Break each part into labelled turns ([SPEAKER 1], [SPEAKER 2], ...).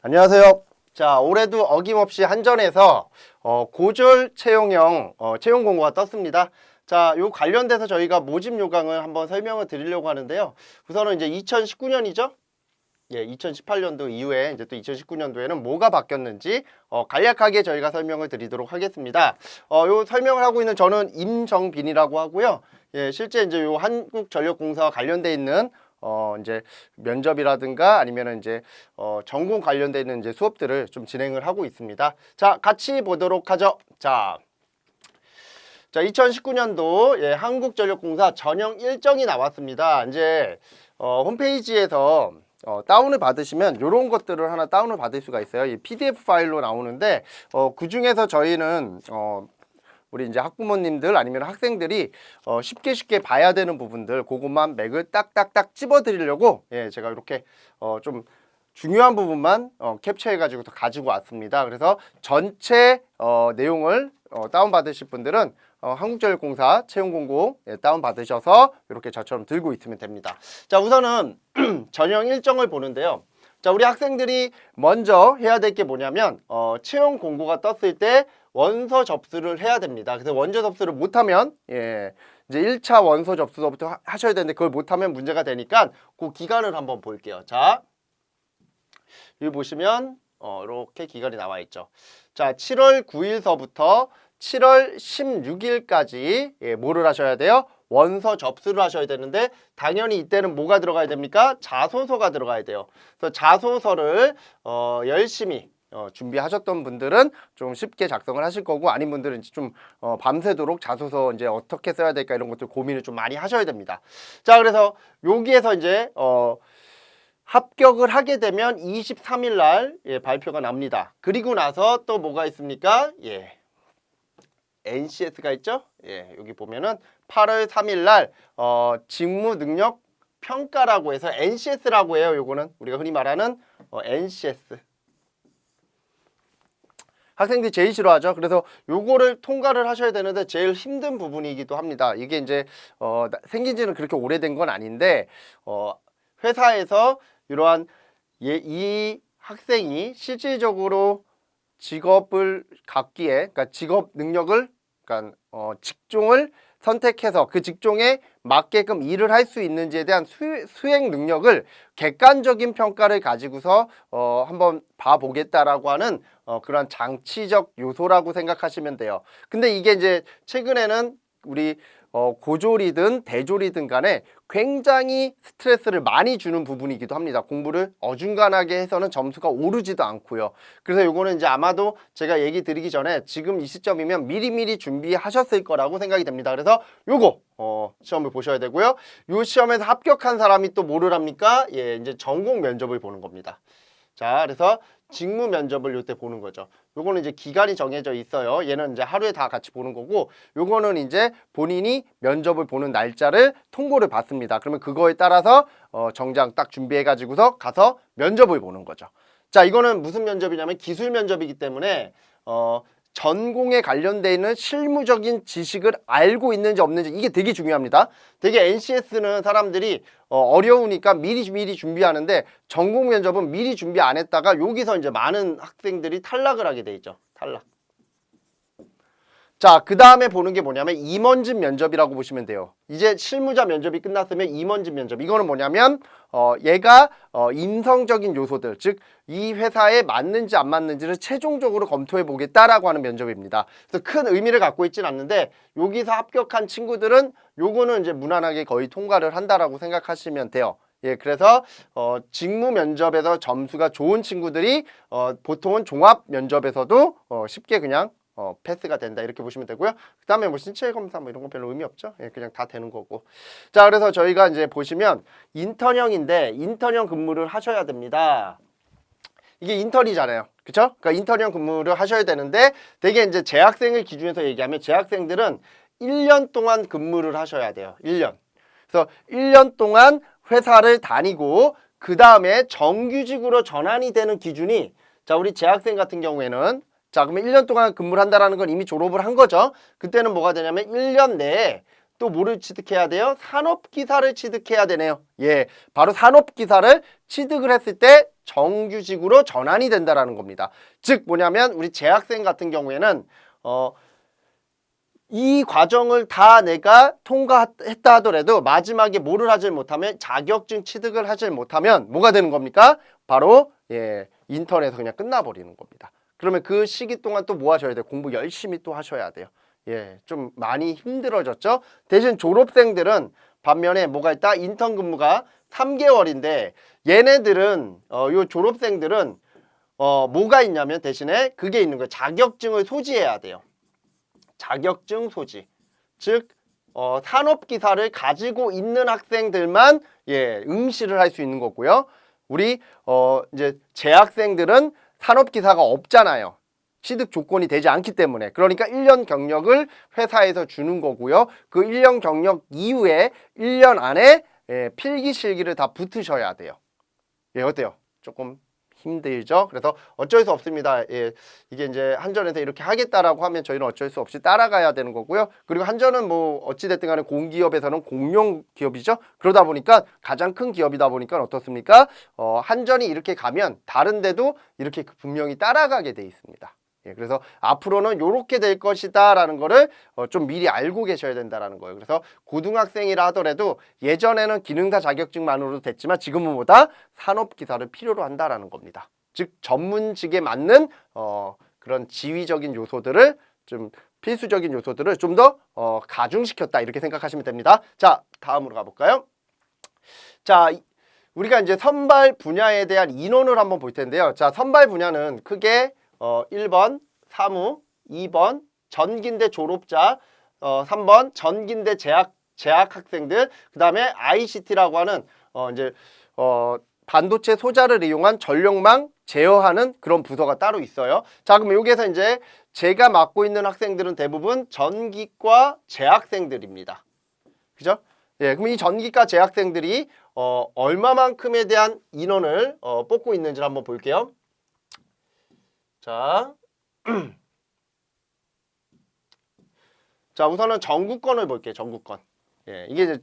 [SPEAKER 1] 안녕하세요. 자, 올해도 어김없이 한전에서 고졸 채용형 채용 공고가 떴습니다. 자, 요 관련돼서 저희가 모집 요강을 한번 설명을 드리려고 하는데요. 우선은 이제 2019년이죠. 예, 2018년도 이후에 이제 또 2019년도에는 뭐가 바뀌었는지 간략하게 저희가 설명을 드리도록 하겠습니다. 요 설명을 하고 있는 저는 임정빈이라고 하고요. 예, 실제 이제 요 한국전력공사와 관련돼 있는 이제 면접이라든가 아니면은 이제 전공 관련돼 있는 이제 수업들을 좀 진행을 하고 있습니다. 자, 같이 보도록 하죠. 자, 2019년도 예, 한국전력공사 전형 일정이 나왔습니다. 이제 홈페이지에서 다운을 받으시면 이런 것들을 하나 다운을 받을 수가 있어요. 이 PDF 파일로 나오는데 그 중에서 저희는 우리 이제 학부모님들 아니면 학생들이 쉽게 봐야 되는 부분들 그것만 맥을 딱딱딱 찝어 드리려고 예, 제가 이렇게 좀 중요한 부분만 캡처해 가지고 가지고 왔습니다. 그래서 전체 내용을 다운 받으실 분들은 한국전력공사 채용공고 예, 다운 받으셔서 이렇게 저처럼 들고 있으면 됩니다. 자, 우선은 전형 일정을 보는데요. 자, 우리 학생들이 먼저 해야 될 게 뭐냐면 채용 공고가 떴을 때 원서 접수를 해야 됩니다. 그래서 원서 접수를 못하면 예, 이제 1차 원서 접수서부터 하셔야 되는데 그걸 못하면 문제가 되니까 그 기간을 한번 볼게요. 자, 여기 보시면 이렇게 기간이 나와 있죠. 자, 7월 9일서부터 7월 16일까지 예, 뭐를 하셔야 돼요? 원서 접수를 하셔야 되는데 당연히 이때는 뭐가 들어가야 됩니까? 자소서가 들어가야 돼요. 그래서 자소서를 열심히 준비하셨던 분들은 좀 쉽게 작성을 하실 거고 아닌 분들은 좀 밤새도록 자소서 이제 어떻게 써야 될까 이런 것들 고민을 좀 많이 하셔야 됩니다. 자, 그래서 여기에서 이제 합격을 하게 되면 23일 날 예, 발표가 납니다. 그리고 나서 또 뭐가 있습니까? 예. NCS가 있죠? 예, 여기 보면은 8월 3일 날 직무 능력 평가라고 해서 NCS라고 해요. 요거는 우리가 흔히 말하는 NCS. 학생들이 제일 싫어하죠. 그래서 요거를 통과를 하셔야 되는데 제일 힘든 부분이기도 합니다. 이게 이제 생긴 지는 그렇게 오래된 건 아닌데 회사에서 이러한 이 학생이 실질적으로 직업을 갖기에 그러니까 직업 능력을 그러니까 직종을 선택해서 그 직종에 맞게끔 일을 할 수 있는지에 대한 수행 능력을 객관적인 평가를 가지고서 한번 봐보겠다라고 하는 그런 장치적 요소라고 생각하시면 돼요. 근데 이게 이제 최근에는 우리 고졸이든 대졸이든 간에 굉장히 스트레스를 많이 주는 부분이기도 합니다. 공부를 어중간하게 해서는 점수가 오르지도 않고요. 그래서 요거는 이제 아마도 제가 얘기 드리기 전에 지금 이 시점이면 미리미리 준비하셨을 거라고 생각이 됩니다. 그래서 요거 시험을 보셔야 되고요. 요 시험에서 합격한 사람이 또 뭐를 합니까? 예, 이제 전공 면접을 보는 겁니다. 자, 그래서 직무 면접을 요때 보는 거죠. 요거는 이제 기간이 정해져 있어요. 얘는 이제 하루에 다 같이 보는 거고, 요거는 이제 본인이 면접을 보는 날짜를 통보를 받습니다. 그러면 그거에 따라서 정장 딱 준비해 가지고서 가서 면접을 보는 거죠. 자, 이거는 무슨 면접이냐면 기술 면접이기 때문에 전공에 관련돼 있는 실무적인 지식을 알고 있는지 없는지 이게 되게 중요합니다. 되게 NCS는 사람들이 어려우니까 미리 준비하는데 전공 면접은 미리 준비 안 했다가 여기서 이제 많은 학생들이 탈락을 하게 돼 있죠. 탈락. 자, 그 다음에 보는 게 뭐냐면 임원진 면접이라고 보시면 돼요. 이제 실무자 면접이 끝났으면 임원진 면접. 이거는 뭐냐면 얘가 인성적인 요소들, 즉 이 회사에 맞는지 안 맞는지를 최종적으로 검토해 보겠다라고 하는 면접입니다. 그래서 큰 의미를 갖고 있진 않는데 여기서 합격한 친구들은 요거는 이제 무난하게 거의 통과를 한다라고 생각하시면 돼요. 예, 그래서 직무 면접에서 점수가 좋은 친구들이 보통은 종합 면접에서도 쉽게 그냥 패스가 된다 이렇게 보시면 되고요. 그 다음에 뭐 신체 검사 뭐 이런 거 별로 의미 없죠. 예, 그냥 다 되는 거고. 자, 그래서 저희가 이제 보시면 인턴형인데 인턴형 근무를 하셔야 됩니다. 이게 인턴이잖아요. 그쵸? 그러니까 인턴형 근무를 하셔야 되는데 되게 이제 재학생을 기준해서 얘기하면 재학생들은 1년 동안 근무를 하셔야 돼요. 1년. 그래서 1년 동안 회사를 다니고 그 다음에 정규직으로 전환이 되는 기준이 자, 우리 재학생 같은 경우에는 자, 그러면 1년 동안 근무를 한다라는 건 이미 졸업을 한 거죠. 그때는 뭐가 되냐면 1년 내에 또 뭐를 취득해야 돼요? 산업기사를 취득해야 되네요. 예, 바로 산업기사를 취득을 했을 때 정규직으로 전환이 된다라는 겁니다. 즉 뭐냐면 우리 재학생 같은 경우에는 이 과정을 다 내가 통과했다 하더라도 마지막에 뭐를 하질 못하면 자격증 취득을 하질 못하면 뭐가 되는 겁니까? 바로 인턴에서 그냥 끝나버리는 겁니다. 그러면 그 시기 동안 또 뭐 하셔야 돼요? 공부 열심히 또 하셔야 돼요. 좀 많이 힘들어졌죠? 대신 졸업생들은 반면에 뭐가 있다? 인턴 근무가 3개월인데 얘네들은 요 졸업생들은 뭐가 있냐면 대신에 그게 있는 거예요. 자격증을 소지해야 돼요. 자격증 소지. 즉 산업기사를 가지고 있는 학생들만 응시를 할 수 있는 거고요. 우리 이제 재학생들은 산업기사가 없잖아요. 취득 조건이 되지 않기 때문에. 그러니까 1년 경력을 회사에서 주는 거고요. 그 1년 경력 이후에 1년 안에 필기 실기를 다 붙으셔야 돼요. 어때요? 조금 힘들죠? 그래서 어쩔 수 없습니다. 이게 이제 한전에서 이렇게 하겠다라고 하면 저희는 어쩔 수 없이 따라가야 되는 거고요. 그리고 한전은 뭐 어찌됐든 간에 공기업에서는 공룡 기업이죠. 그러다 보니까 가장 큰 기업이다 보니까 어떻습니까? 한전이 이렇게 가면 다른 데도 이렇게 분명히 따라가게 돼 있습니다. 그래서 앞으로는 이렇게 될 것이다 라는 거를 좀 미리 알고 계셔야 된다라는 거예요. 그래서 고등학생이라 하더라도 예전에는 기능사 자격증만으로도 됐지만 지금은 뭐다? 산업기사를 필요로 한다라는 겁니다. 즉 전문직에 맞는 그런 지위적인 요소들을 좀 필수적인 요소들을 좀 더 가중시켰다 이렇게 생각하시면 됩니다. 자, 다음으로 가볼까요? 자, 우리가 이제 선발 분야에 대한 인원을 한번 볼 텐데요. 자, 선발 분야는 크게 1번 사무, 2번 전기인대 졸업자, 3번 전기인대 재학 학생들, 그 다음에 ICT라고 하는 이제 반도체 소자를 이용한 전력망 제어하는 그런 부서가 따로 있어요. 자, 그럼 여기에서 이제 제가 맡고 있는 학생들은 대부분 전기과 재학생들입니다. 그죠? 그럼 이 전기과 재학생들이 얼마만큼에 대한 인원을 뽑고 있는지 한번 볼게요. 자, 자 우선은 전국권을 볼게요. 전국권. 이게 이제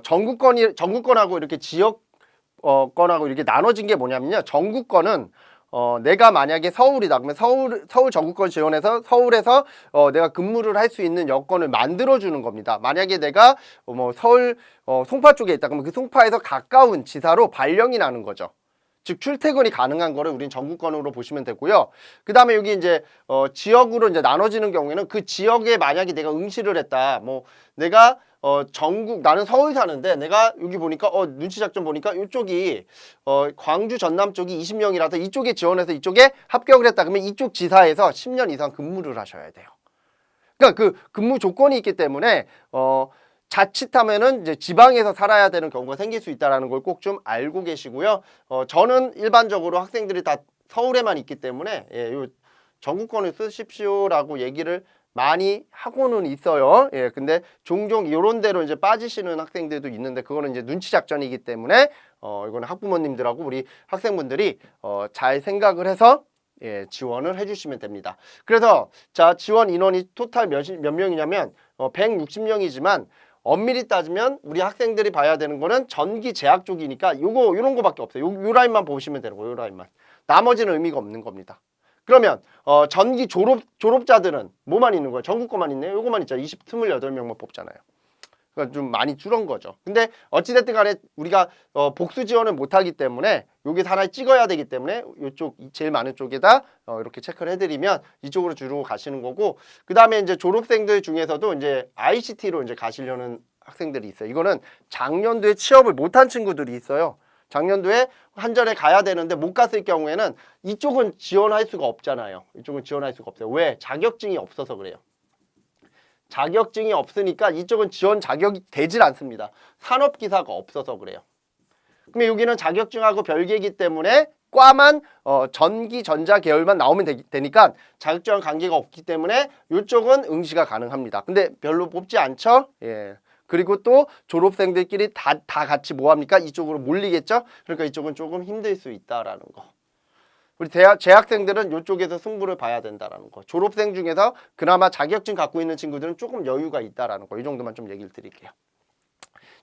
[SPEAKER 1] 전국권하고 이렇게 지역권하고 이렇게 나눠진 게 뭐냐면요. 전국권은 내가 만약에 서울이다. 그러면 서울 전국권 지원해서 서울에서 내가 근무를 할 수 있는 여건을 만들어 주는 겁니다. 만약에 내가 뭐 서울 송파 쪽에 있다. 그러면 그 송파에서 가까운 지사로 발령이 나는 거죠. 즉 출퇴근이 가능한 거를 우린 전국권으로 보시면 되고요. 그 다음에 여기 이제 지역으로 이제 나눠지는 경우에는 그 지역에 만약에 내가 응시를 했다. 뭐 내가 전국 나는 서울 사는데 내가 여기 보니까 눈치 작전 보니까 이쪽이 광주 전남 쪽이 20명이라서 이쪽에 지원해서 이쪽에 합격을 했다. 그러면 이쪽 지사에서 10년 이상 근무를 하셔야 돼요. 그러니까 그 근무 조건이 있기 때문에 자칫하면은 이제 지방에서 살아야 되는 경우가 생길 수 있다는 걸 꼭 좀 알고 계시고요. 저는 일반적으로 학생들이 다 서울에만 있기 때문에 요 전국권을 쓰십시오라고 얘기를 많이 하고는 있어요. 근데 종종 이런 데로 이제 빠지시는 학생들도 있는데 그거는 이제 눈치 작전이기 때문에 이거는 학부모님들하고 우리 학생분들이 잘 생각을 해서 지원을 해주시면 됩니다. 그래서 자 지원 인원이 토탈 몇 명이냐면 160명이지만 엄밀히 따지면 우리 학생들이 봐야 되는 거는 전기 재학 쪽이니까 요런 거밖에 없어요. 요 라인만 보시면 되는 거예요. 요 라인만. 나머지는 의미가 없는 겁니다. 그러면 전기 졸업자들은 뭐만 있는 거예요? 전국권만 있네요. 요거만 있잖아요. 28명만 뽑잖아요. 그러니까 좀 많이 줄은 거죠. 근데 어찌됐든 간에 우리가 복수 지원을 못하기 때문에 여기 하나에 찍어야 되기 때문에 이쪽 제일 많은 쪽에다 이렇게 체크를 해드리면 이쪽으로 주로 가시는 거고 그 다음에 이제 졸업생들 중에서도 이제 ICT로 이제 가시려는 학생들이 있어요. 이거는 작년도에 취업을 못한 친구들이 있어요. 작년도에 한전에 가야 되는데 못 갔을 경우에는 이쪽은 지원할 수가 없잖아요. 이쪽은 지원할 수가 없어요. 왜? 자격증이 없어서 그래요. 자격증이 없으니까 이쪽은 지원 자격이 되질 않습니다. 산업기사가 없어서 그래요. 그럼 여기는 자격증하고 별개이기 때문에 과만 전기, 전자 계열만 나오면 되니까 자격증과 관계가 없기 때문에 이쪽은 응시가 가능합니다. 근데 별로 뽑지 않죠? 그리고 또 졸업생들끼리 다 같이 뭐합니까? 이쪽으로 몰리겠죠? 그러니까 이쪽은 조금 힘들 수 있다라는 거. 우리 재학생들은 이쪽에서 승부를 봐야 된다라는 거. 졸업생 중에서 그나마 자격증 갖고 있는 친구들은 조금 여유가 있다라는 거. 이 정도만 좀 얘기를 드릴게요.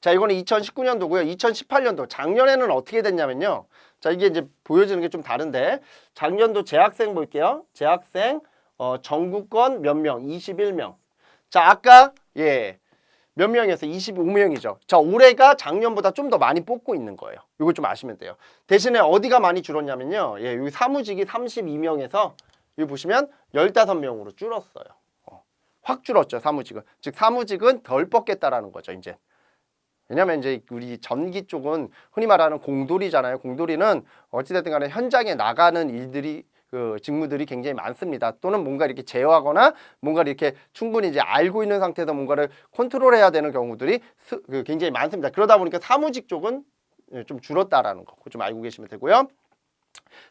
[SPEAKER 1] 자, 이거는 2019년도고요. 2018년도 작년에는 어떻게 됐냐면요. 자, 이게 이제 보여지는 게 좀 다른데 작년도 재학생 볼게요. 재학생 전국권 몇 명? 21명. 자, 아까 몇 명이었어요? 25명이죠. 자, 올해가 작년보다 좀 더 많이 뽑고 있는 거예요. 이거 좀 아시면 돼요. 대신에 어디가 많이 줄었냐면요. 여기 사무직이 32명에서 여기 보시면 15명으로 줄었어요. 확 줄었죠, 사무직은. 즉 사무직은 덜 뽑겠다라는 거죠, 이제. 왜냐면 이제 우리 전기 쪽은 흔히 말하는 공돌이잖아요. 공돌이는 어찌됐든 간에 현장에 나가는 일들이 직무들이 굉장히 많습니다. 또는 뭔가 이렇게 제어하거나 뭔가 이렇게 충분히 이제 알고 있는 상태에서 뭔가를 컨트롤해야 되는 경우들이 굉장히 많습니다. 그러다 보니까 사무직 쪽은 좀 줄었다라는 거 좀 알고 계시면 되고요.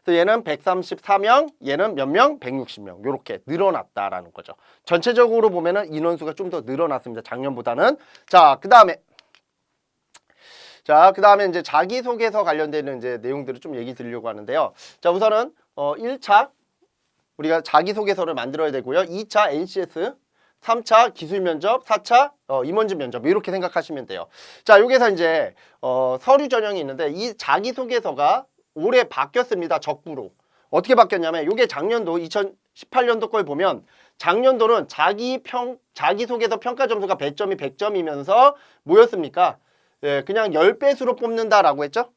[SPEAKER 1] 그래서 얘는 134명, 얘는 몇 명? 160명. 이렇게 늘어났다라는 거죠. 전체적으로 보면은 인원수가 좀 더 늘어났습니다. 작년보다는. 자, 그다음에 이제 자기소개서 관련되는 이제 내용들을 좀 얘기 드리려고 하는데요. 자, 우선은 1차 우리가 자기소개서를 만들어야 되고요. 2차 NCS, 3차 기술면접, 4차 임원진 면접 이렇게 생각하시면 돼요. 자, 여기서 이제 서류 전형이 있는데 이 자기소개서가 올해 바뀌었습니다. 적부로. 어떻게 바뀌었냐면 이게 작년도 2018년도 걸 보면 작년도는 자기소개서 평가 점수가 100점이 100점이면서 뭐였습니까? 그냥 10배수로 뽑는다라고 했죠?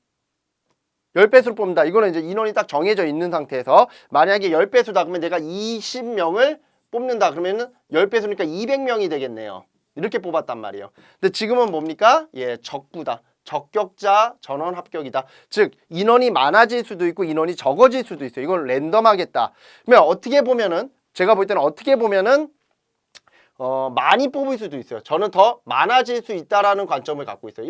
[SPEAKER 1] 10배수로 뽑는다. 이거는 이제 인원이 딱 정해져 있는 상태에서 만약에 10배수다 그러면 내가 20명을 뽑는다. 그러면은 10배수니까 200명이 되겠네요. 이렇게 뽑았단 말이에요. 근데 지금은 뭡니까? 적부다. 적격자 전원 합격이다. 즉 인원이 많아질 수도 있고 인원이 적어질 수도 있어요. 이건 랜덤하겠다. 그러면 어떻게 보면은 제가 볼 때는 어떻게 보면은 많이 뽑을 수도 있어요. 저는 더 많아질 수 있다라는 관점을 갖고 있어요.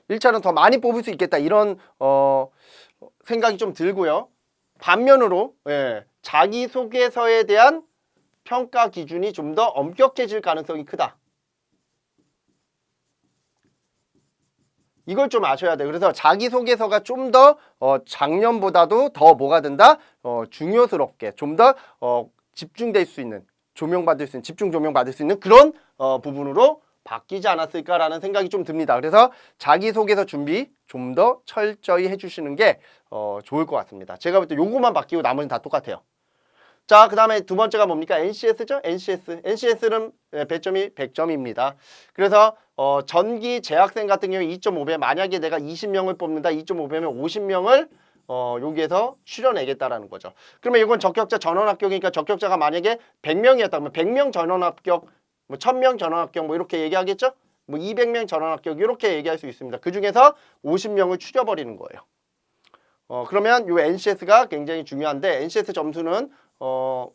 [SPEAKER 1] 1차는 더 많이 뽑을 수 있겠다. 이런 생각이 좀 들고요. 반면으로 자기소개서에 대한 평가 기준이 좀 더 엄격해질 가능성이 크다. 이걸 좀 아셔야 돼요. 그래서 자기소개서가 좀 더 작년보다도 더 뭐가 된다? 중요스럽게 좀 더 집중될 수 있는 조명받을 수 있는 집중 조명받을 수 있는 그런 부분으로 바뀌지 않았을까라는 생각이 좀 듭니다. 그래서 자기소개서 준비 좀 더 철저히 해주시는 게 좋을 것 같습니다. 제가 볼 때 요거만 바뀌고 나머지는 다 똑같아요. 자, 그 다음에 두 번째가 뭡니까? NCS죠? NCS는 배점이 100점입니다. 그래서 전기 재학생 같은 경우 2.5배 만약에 내가 20명을 뽑는다 2.5배면 50명을 여기에서 추려내겠다라는 거죠. 그러면 이건 적격자 전원 합격이니까 적격자가 만약에 100명이었다 그러면 100명 전원 합격, 뭐 1000명 전원 합격 뭐 이렇게 얘기하겠죠? 뭐 200명 전원 합격 이렇게 얘기할 수 있습니다. 그 중에서 50명을 추려버리는 거예요. 그러면 이 NCS가 굉장히 중요한데 NCS 점수는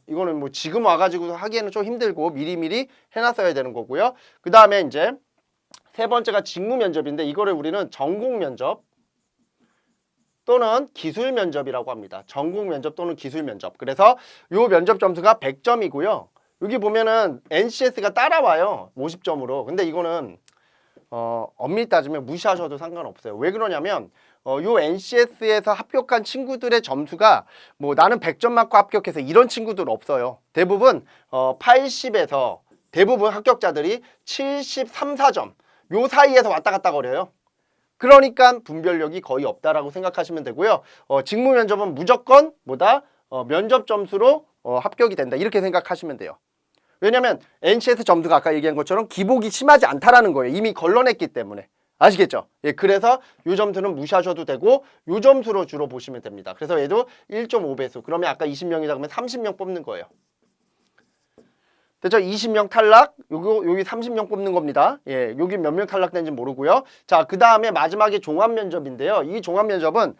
[SPEAKER 1] 이거는 뭐 지금 와가지고 하기에는 좀 힘들고 미리미리 해놨어야 되는 거고요. 그 다음에 이제 세 번째가 직무 면접인데 이거를 우리는 전공 면접 또는 기술 면접이라고 합니다. 전공 면접 또는 기술 면접. 그래서 요 면접 점수가 100점이고요. 여기 보면은 NCS가 따라와요. 50점으로. 근데 이거는 엄밀히 따지면 무시하셔도 상관없어요. 왜 그러냐면 요 NCS에서 합격한 친구들의 점수가 뭐 나는 100점 맞고 합격해서 이런 친구들 없어요. 대부분 80에서 대부분 합격자들이 73, 4점 요 사이에서 왔다 갔다 거려요. 그러니까 분별력이 거의 없다라고 생각하시면 되고요. 직무 면접은 무조건 면접 점수로 합격이 된다. 이렇게 생각하시면 돼요. 왜냐면 NCS 점수가 아까 얘기한 것처럼 기복이 심하지 않다라는 거예요. 이미 걸러냈기 때문에. 아시겠죠? 그래서 요 점수는 무시하셔도 되고 요 점수로 주로 보시면 됩니다. 그래서 얘도 1.5배수. 그러면 아까 20명이다 그러면 30명 뽑는 거예요. 됐죠? 20명 탈락, 여기 30명 뽑는 겁니다. 여기 몇 명 탈락된지 모르고요. 자, 그 다음에 마지막에 종합면접인데요. 이 종합면접은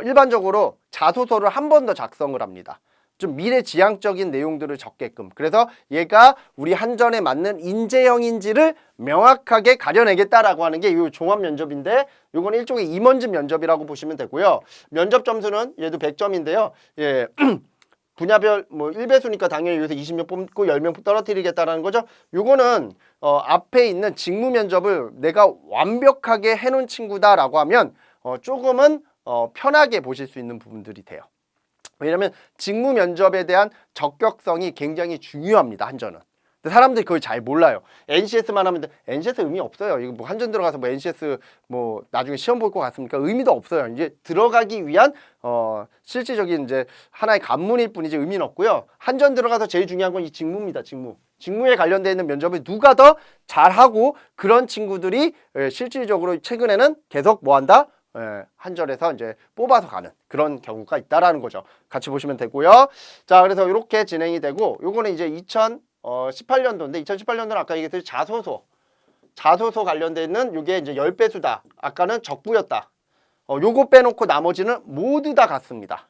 [SPEAKER 1] 일반적으로 자소서를 한 번 더 작성을 합니다. 좀 미래지향적인 내용들을 적게끔. 그래서 얘가 우리 한전에 맞는 인재형인지를 명확하게 가려내겠다라고 하는 게 이 종합면접인데 요건 일종의 임원진 면접이라고 보시면 되고요. 면접 점수는 얘도 100점인데요. 분야별 뭐 1배수니까 당연히 여기서 20명 뽑고 10명 떨어뜨리겠다라는 거죠. 요거는 앞에 있는 직무 면접을 내가 완벽하게 해놓은 친구다라고 하면 조금은 편하게 보실 수 있는 부분들이 돼요. 왜냐하면 직무 면접에 대한 적격성이 굉장히 중요합니다. 한전은. 근데 사람들이 그걸 잘 몰라요. NCS만 하면 NCS 의미 없어요. 이거 뭐 한전 들어가서 뭐 NCS 뭐 나중에 시험 볼 것 같습니까? 의미도 없어요. 이제 들어가기 위한 실질적인 이제 하나의 관문일 뿐이지 의미는 없고요. 한전 들어가서 제일 중요한 건 이 직무입니다. 직무에 관련되어 있는 면접을 누가 더 잘하고 그런 친구들이 실질적으로 최근에는 계속 뭐 한다? 한전에서 이제 뽑아서 가는 그런 경우가 있다라는 거죠. 같이 보시면 되고요. 자, 그래서 이렇게 진행이 되고 요거는 이제 2018년도인데 2018년도는 아까 얘기했듯이 자소서 관련돼 있는 요게 이제 10배수다. 아까는 적부였다. 요거 빼놓고 나머지는 모두 다 같습니다.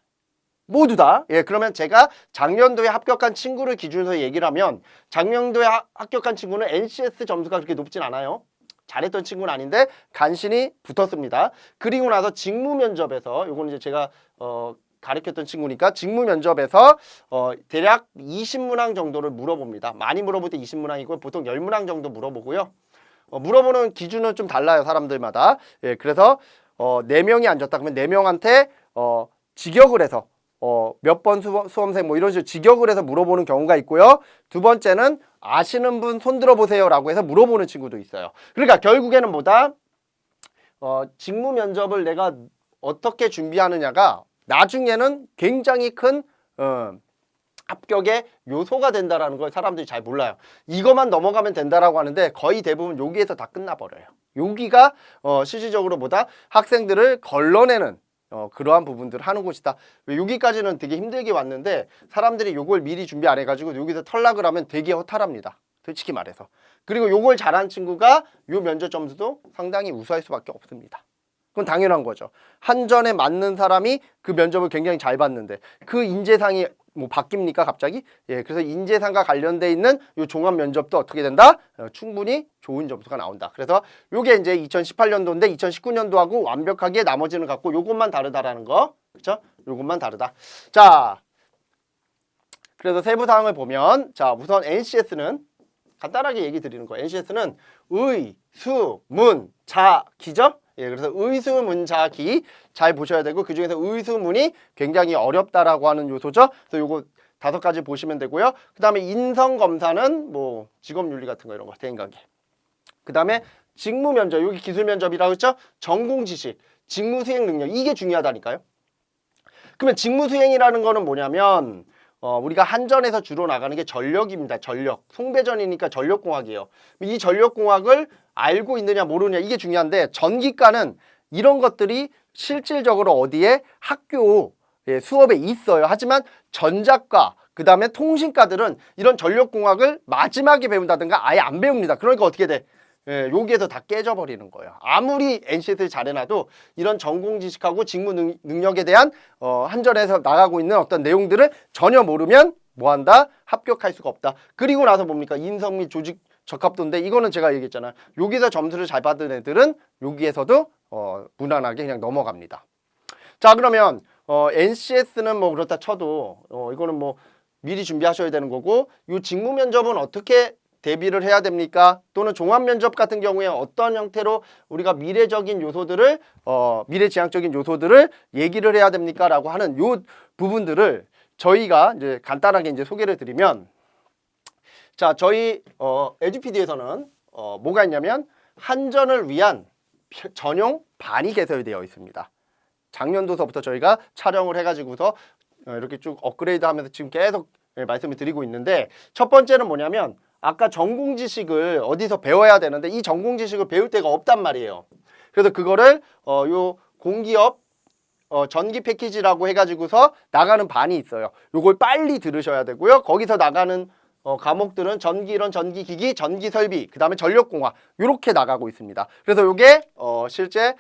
[SPEAKER 1] 모두 다. 예, 그러면 제가 작년도에 합격한 친구를 기준으로 얘기를 하면 작년도에 합격한 친구는 NCS 점수가 그렇게 높진 않아요. 잘했던 친구는 아닌데 간신히 붙었습니다. 그리고 나서 직무 면접에서 요거는 이제 제가 가르쳤던 친구니까 직무 면접에서 대략 20문항 정도를 물어봅니다. 많이 물어볼 때 20문항이고 보통 10문항 정도 물어보고요. 물어보는 기준은 좀 달라요. 사람들마다. 예, 그래서 4명이 앉았다 그러면 4명한테 직역을 해서 몇 번 수험생 뭐 이런 식으로 직역을 해서 물어보는 경우가 있고요. 두 번째는 아시는 분 손 들어보세요 라고 해서 물어보는 친구도 있어요. 그러니까 결국에는 뭐다? 직무 면접을 내가 어떻게 준비하느냐가 나중에는 굉장히 큰 합격의 요소가 된다라는 걸 사람들이 잘 몰라요. 이것만 넘어가면 된다라고 하는데 거의 대부분 여기에서 다 끝나버려요. 여기가 실질적으로 뭐다? 학생들을 걸러내는 그러한 부분들을 하는 곳이다. 여기까지는 되게 힘들게 왔는데 사람들이 요걸 미리 준비 안 해가지고 여기서 탈락을 하면 되게 허탈합니다. 솔직히 말해서. 그리고 요걸 잘한 친구가 요 면접 점수도 상당히 우수할 수밖에 없습니다. 그건 당연한 거죠. 한전에 맞는 사람이 그 면접을 굉장히 잘 봤는데 그 인재상이 뭐 바뀝니까 갑자기? 예, 그래서 인재상과 관련돼 있는 요 종합 면접도 어떻게 된다? 충분히 좋은 점수가 나온다. 그래서 요게 이제 2018년도인데 2019년도하고 완벽하게 나머지는 같고 요것만 다르다라는 거. 그렇죠? 요것만 다르다. 자, 그래서 세부 사항을 보면 자, 우선 NCS는 간단하게 얘기 드리는 거예요. NCS는 의, 수, 문, 자, 기죠? 예, 그래서 의수문자기 잘 보셔야 되고 그 중에서 의수문이 굉장히 어렵다라고 하는 요소죠. 그래서 요거 5가지 보시면 되고요. 그 다음에 인성검사는 뭐 직업윤리 같은 거 이런 거 대인관계. 그 다음에 직무면접, 여기 기술면접이라고 했죠. 전공지식, 직무수행 능력 이게 중요하다니까요. 그러면 직무수행이라는 거는 뭐냐면 우리가 한전에서 주로 나가는 게 전력입니다. 전력. 송배전이니까 전력공학이에요. 이 전력공학을 알고 있느냐 모르느냐 이게 중요한데 전기과는 이런 것들이 실질적으로 어디에 학교 수업에 있어요. 하지만 전자과 그 다음에 통신과들은 이런 전력공학을 마지막에 배운다든가 아예 안 배웁니다. 그러니까 어떻게 돼? 예, 여기에서 다 깨져버리는 거예요. 아무리 NCS를 잘해놔도 이런 전공 지식하고 직무 능력에 대한 한전에서 나가고 있는 어떤 내용들을 전혀 모르면 뭐한다? 합격할 수가 없다. 그리고 나서 뭡니까? 인성 및 조직 적합도인데 이거는 제가 얘기했잖아요. 여기서 점수를 잘 받은 애들은 여기에서도 무난하게 그냥 넘어갑니다. 자, 그러면 NCS는 뭐 그렇다 쳐도 이거는 뭐 미리 준비하셔야 되는 거고 이 직무 면접은 어떻게 대비를 해야 됩니까? 또는 종합 면접 같은 경우에 어떤 형태로 우리가 미래적인 요소들을 미래지향적인 요소들을 얘기를 해야 됩니까? 라고 하는 요 부분들을 저희가 이제 간단하게 이제 소개를 드리면 자, 저희 에듀피디에서는 뭐가 있냐면 한전을 위한 전용 반이 개설되어 있습니다. 작년도서부터 저희가 촬영을 해가지고서 이렇게 쭉 업그레이드하면서 지금 계속 말씀을 드리고 있는데 첫 번째는 뭐냐면 아까 전공 지식을 어디서 배워야 되는데 이 전공 지식을 배울 데가 없단 말이에요. 그래서 그거를 요 공기업 전기 패키지라고 해가지고서 나가는 반이 있어요. 요걸 빨리 들으셔야 되고요. 거기서 나가는 과목들은 전기이론, 전기기기, 전기설비, 그 다음에 전력공학 이렇게 나가고 있습니다. 그래서 요게 실제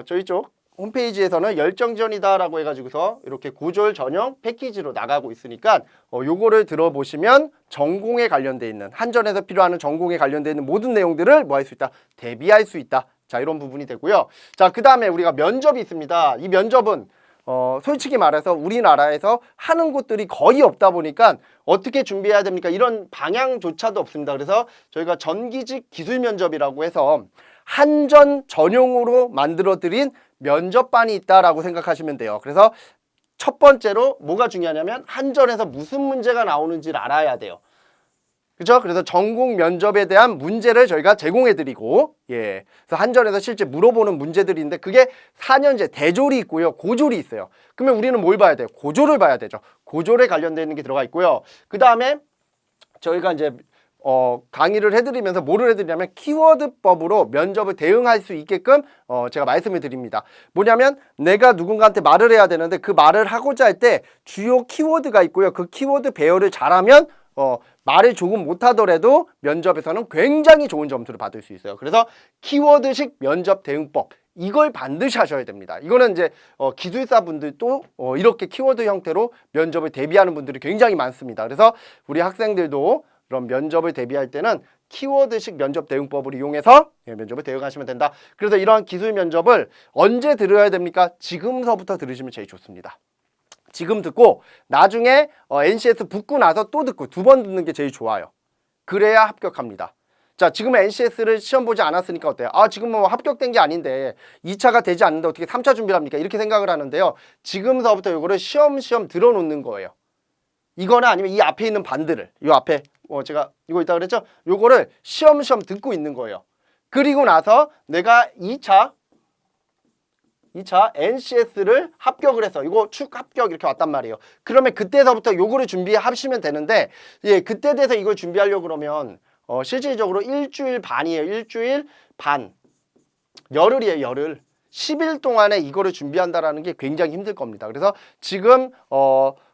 [SPEAKER 1] 저희 쪽 홈페이지에서는 열정전이다라고 해가지고서 이렇게 고졸 전형 패키지로 나가고 있으니까 요거를 들어보시면 전공에 관련돼 있는 한전에서 필요하는 전공에 관련돼 있는 모든 내용들을 뭐 할 수 있다? 대비할 수 있다. 자, 이런 부분이 되고요. 자, 그 다음에 우리가 면접이 있습니다. 이 면접은 솔직히 말해서 우리나라에서 하는 곳들이 거의 없다 보니까 어떻게 준비해야 됩니까? 이런 방향조차도 없습니다. 그래서 저희가 전기직 기술 면접이라고 해서 한전 전용으로 만들어드린 면접반이 있다라고 생각하시면 돼요. 그래서 첫 번째로 뭐가 중요하냐면 한전에서 무슨 문제가 나오는지를 알아야 돼요. 그죠? 그래서 전국 면접에 대한 문제를 저희가 제공해드리고, 예. 그래서 한전에서 실제 물어보는 문제들이 있는데, 그게 4년제 대졸이 있고요, 고졸이 있어요. 그러면 우리는 뭘 봐야 돼요? 고졸을 봐야 되죠. 고졸에 관련되어 있는 게 들어가 있고요. 그 다음에 저희가 이제 강의를 해드리면서 뭐를 해드리냐면 키워드법으로 면접을 대응할 수 있게끔 제가 말씀을 드립니다. 뭐냐면 내가 누군가한테 말을 해야 되는데 그 말을 하고자 할 때 주요 키워드가 있고요. 그 키워드 배열을 잘하면 말을 조금 못하더라도 면접에서는 굉장히 좋은 점수를 받을 수 있어요. 그래서 키워드식 면접 대응법, 이걸 반드시 하셔야 됩니다. 이거는 이제 기술사 분들도 이렇게 키워드 형태로 면접을 대비하는 분들이 굉장히 많습니다. 그래서 우리 학생들도 그런 면접을 대비할 때는 키워드식 면접 대응법을 이용해서 면접을 대응하시면 된다. 그래서 이러한 기술 면접을 언제 들어야 됩니까? 지금서부터 들으시면 제일 좋습니다. 지금 듣고 나중에 NCS 붙고 나서 또 듣고 2번 듣는 게 제일 좋아요. 그래야 합격합니다. 자, 지금 NCS를 시험 보지 않았으니까 어때요? 아, 지금 뭐 합격된 게 아닌데 2차가 되지 않는데 어떻게 3차 준비를 합니까? 이렇게 생각을 하는데요. 지금서부터 이거를 시험시험 들어놓는 거예요. 이거나 아니면 이 앞에 있는 반들을, 이 앞에 제가 이거 있다고 그랬죠? 요거를 시험시험 듣고 있는 거예요. 그리고 나서 내가 2차 NCS를 합격을 해서 이거 축 합격 이렇게 왔단 말이에요. 그러면 그때서부터 요거를 준비하시면 되는데, 예, 그때 돼서 이걸 준비하려고 그러면 실질적으로 일주일 반이에요. 일주일 반. 열흘이에요, 열흘. 10일 동안에 이거를 준비한다라는 게 굉장히 힘들 겁니다. 그래서 지금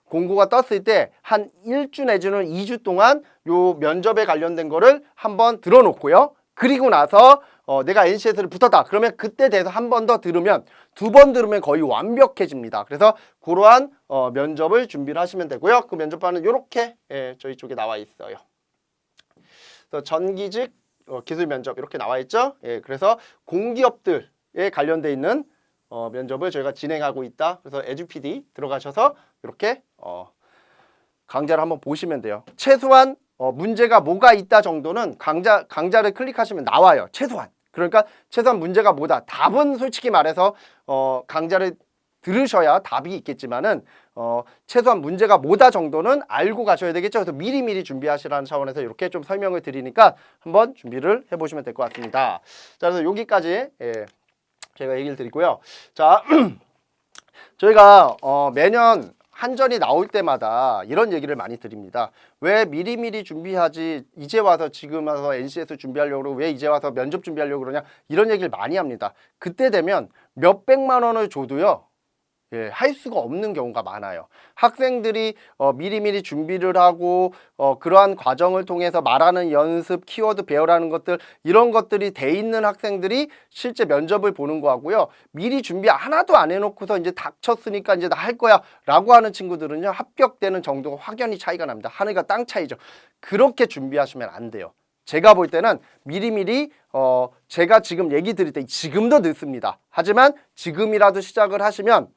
[SPEAKER 1] 공고가 떴을 때 한 1주 내지는 2주 동안 요 면접에 관련된 거를 한번 들어놓고요. 그리고 나서 내가 NCS를 붙었다. 그러면 그때 돼서 한 번 더 들으면 2번 들으면 거의 완벽해집니다. 그래서 그러한 면접을 준비를 하시면 되고요. 그 면접반은 이렇게 저희 쪽에 나와 있어요. 그래서 전기직 기술 면접 이렇게 나와 있죠. 예, 그래서 공기업들에 관련돼 있는 면접을 저희가 진행하고 있다. 그래서 에듀피디 들어가셔서 이렇게 강좌를 한번 보시면 돼요. 최소한 문제가 뭐가 있다 정도는 강좌를 클릭하시면 나와요. 최소한. 그러니까 최소한 문제가 뭐다. 답은 솔직히 말해서 강좌를 들으셔야 답이 있겠지만은 최소한 문제가 뭐다 정도는 알고 가셔야 되겠죠. 그래서 미리미리 준비하시라는 차원에서 이렇게 좀 설명을 드리니까 한번 준비를 해보시면 될 것 같습니다. 자, 그래서 여기까지 제가 얘기를 드리고요. 자, 저희가 매년 한전이 나올 때마다 이런 얘기를 많이 드립니다. 왜 미리미리 준비하지, 이제 와서 지금 와서 NCS 준비하려고 그러고 왜 이제 와서 면접 준비하려고 그러냐, 이런 얘기를 많이 합니다. 그때 되면 몇백만 원을 줘도요, 예, 할 수가 없는 경우가 많아요. 학생들이 미리미리 준비를 하고 그러한 과정을 통해서 말하는 연습, 키워드 배열하는 것들, 이런 것들이 돼 있는 학생들이 실제 면접을 보는 거하고요, 미리 준비 하나도 안 해놓고서 이제 닥쳤으니까 이제 나 할 거야 라고 하는 친구들은요, 합격되는 정도가 확연히 차이가 납니다. 하늘과 땅 차이죠. 그렇게 준비하시면 안 돼요. 제가 볼 때는 미리미리 제가 지금 얘기 드릴 때 지금도 늦습니다. 하지만 지금이라도 시작을 하시면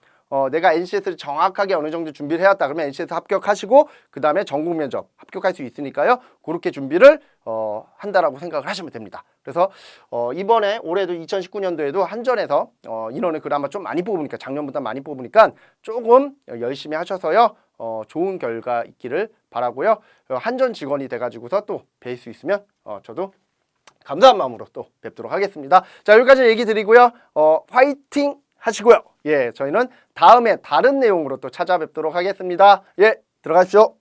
[SPEAKER 1] 내가 NCS를 정확하게 어느 정도 준비를 해왔다 그러면 NCS 합격하시고 그 다음에 전국 면접 합격할 수 있으니까요. 그렇게 준비를 한다라고 생각을 하시면 됩니다. 그래서 이번에 올해도 2019년도에도 한전에서 인원을 그나마 좀 많이 뽑으니까, 작년보다 많이 뽑으니까 조금 열심히 하셔서요, 좋은 결과 있기를 바라고요. 한전 직원이 돼가지고서 또 뵐 수 있으면 저도 감사한 마음으로 또 뵙도록 하겠습니다. 자, 여기까지 얘기 드리고요. 화이팅 하시고요. 예, 저희는 다음에 다른 내용으로 또 찾아뵙도록 하겠습니다. 예, 들어가십시오.